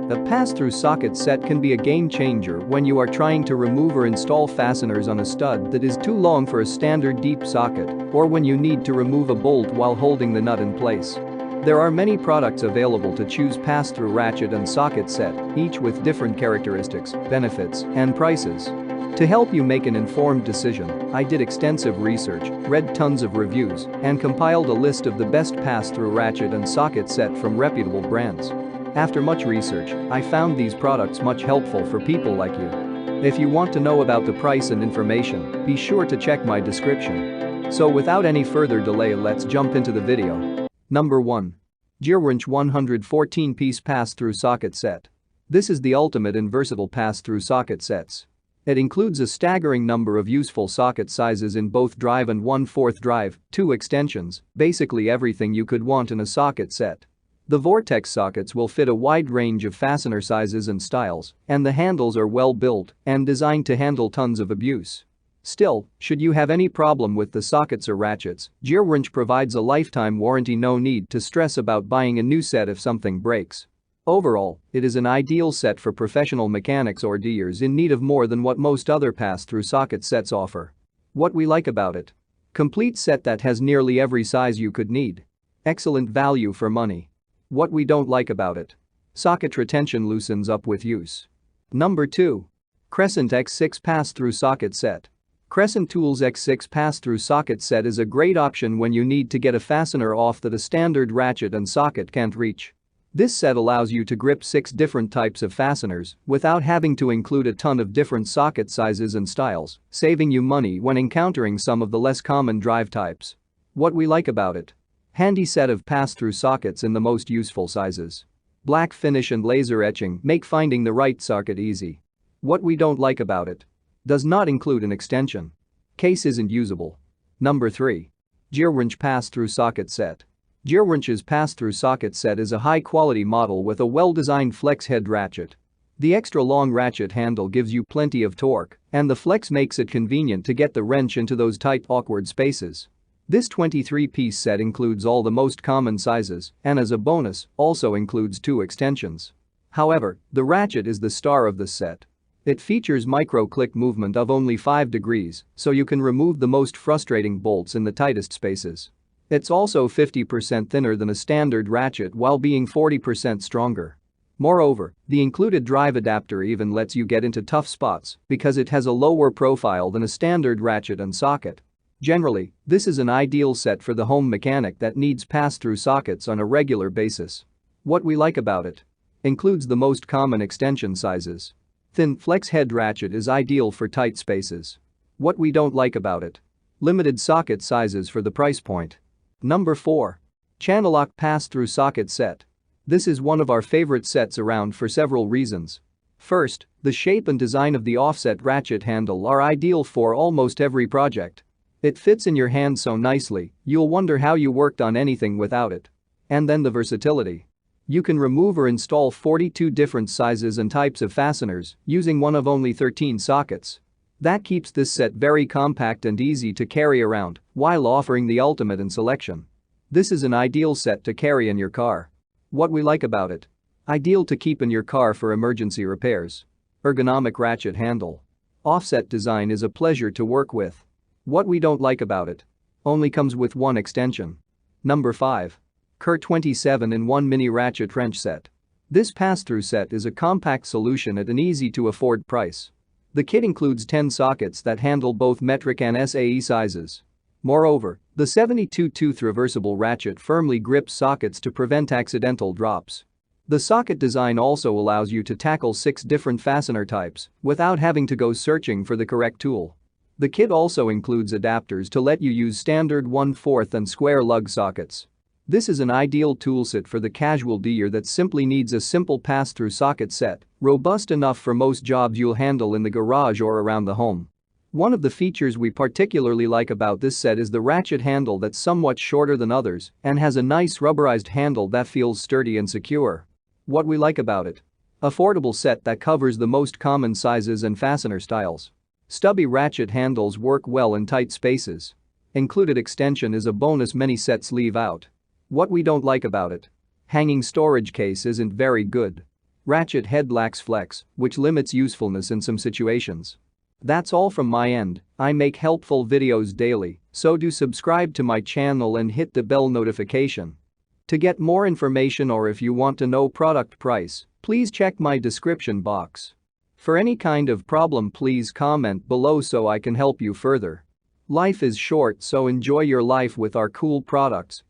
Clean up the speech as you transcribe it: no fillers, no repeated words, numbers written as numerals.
A pass-through socket set can be a game changer when you are trying to remove or install fasteners on a stud that is too long for a standard deep socket, or when you need to remove a bolt while holding the nut in place. There are many products available to choose pass-through ratchet and socket set, each with different characteristics, benefits, and prices. To help you make an informed decision, I did extensive research, read tons of reviews, and compiled a list of the best pass-through ratchet and socket set from reputable brands. After much research, I found these products much helpful for people like you. If you want to know about the price and information, be sure to check my description. So without any further delay, let's jump into the video. Number 1. Gearwrench 114-piece pass-through socket set. This is the ultimate in versatile pass-through socket sets. It includes a staggering number of useful socket sizes in both drive and 1/4 drive, 2 extensions, basically everything you could want in a socket set. The Vortex sockets will fit a wide range of fastener sizes and styles, and the handles are well built and designed to handle tons of abuse. Still, should you have any problem with the sockets or ratchets, Gearwrench provides a lifetime warranty. No need to stress about buying a new set if something breaks. Overall, it is an ideal set for professional mechanics or DIers in need of more than what most other pass-through socket sets offer. What we like about it: complete set that has nearly every size you could need. Excellent value for money. What we don't like about it: socket retention loosens up with use. Number 2. Crescent X6 Pass-Through Socket Set. Crescent Tools X6 Pass-Through Socket Set is a great option when you need to get a fastener off that a standard ratchet and socket can't reach. This set allows you to grip 6 different types of fasteners without having to include a ton of different socket sizes and styles, saving you money when encountering some of the less common drive types. What we like about it: handy set of pass-through sockets in the most useful sizes. Black finish and laser etching make finding the right socket easy. What we don't like about it: does not include an extension. Case isn't usable. Number 3. Gearwrench Pass-Through Socket Set. Gearwrench's pass-through socket set is a high-quality model with a well-designed flex head ratchet. The extra long ratchet handle gives you plenty of torque, and the flex makes it convenient to get the wrench into those tight, awkward spaces. This 23-piece set includes all the most common sizes and, as a bonus, also includes 2 extensions. However, the ratchet is the star of the set. It features micro-click movement of only 5 degrees, so you can remove the most frustrating bolts in the tightest spaces. It's also 50% thinner than a standard ratchet while being 40% stronger. Moreover, the included drive adapter even lets you get into tough spots because it has a lower profile than a standard ratchet and socket. Generally, this is an ideal set for the home mechanic that needs pass-through sockets on a regular basis. What we like about it: includes the most common extension sizes. Thin flex head ratchet is ideal for tight spaces. What we don't like about it: limited socket sizes for the price point. Number 4. Channel Lock Pass-Through Socket Set. This is one of our favorite sets around for several reasons. First, the shape and design of the offset ratchet handle are ideal for almost every project. It fits in your hand so nicely, you'll wonder how you worked on anything without it. And then the versatility. You can remove or install 42 different sizes and types of fasteners using one of only 13 sockets. That keeps this set very compact and easy to carry around while offering the ultimate in selection. This is an ideal set to carry in your car. What we like about it: ideal to keep in your car for emergency repairs. Ergonomic ratchet handle. Offset design is a pleasure to work with. What we don't like about it: only comes with 1 extension. Number 5. Cur 27-in-1 Mini Ratchet Wrench Set. This pass-through set is a compact solution at an easy-to-afford price. The kit includes 10 sockets that handle both metric and SAE sizes. Moreover, the 72-tooth reversible ratchet firmly grips sockets to prevent accidental drops. The socket design also allows you to tackle 6 different fastener types without having to go searching for the correct tool. The kit also includes adapters to let you use standard 1/4 and square lug sockets. This is an ideal toolset for the casual DIer that simply needs a simple pass-through socket set, robust enough for most jobs you'll handle in the garage or around the home. One of the features we particularly like about this set is the ratchet handle that's somewhat shorter than others and has a nice rubberized handle that feels sturdy and secure. What we like about it: affordable set that covers the most common sizes and fastener styles. Stubby ratchet handles work well in tight spaces. Included extension is a bonus many sets leave out. What we don't like about it: hanging storage case isn't very good. Ratchet head lacks flex, which limits usefulness in some situations. That's all from my end. I make helpful videos daily, so do subscribe to my channel and hit the bell notification. To get more information or if you want to know product price, please check my description box. For any kind of problem, please comment below so I can help you further. Life is short, so enjoy your life with our cool products.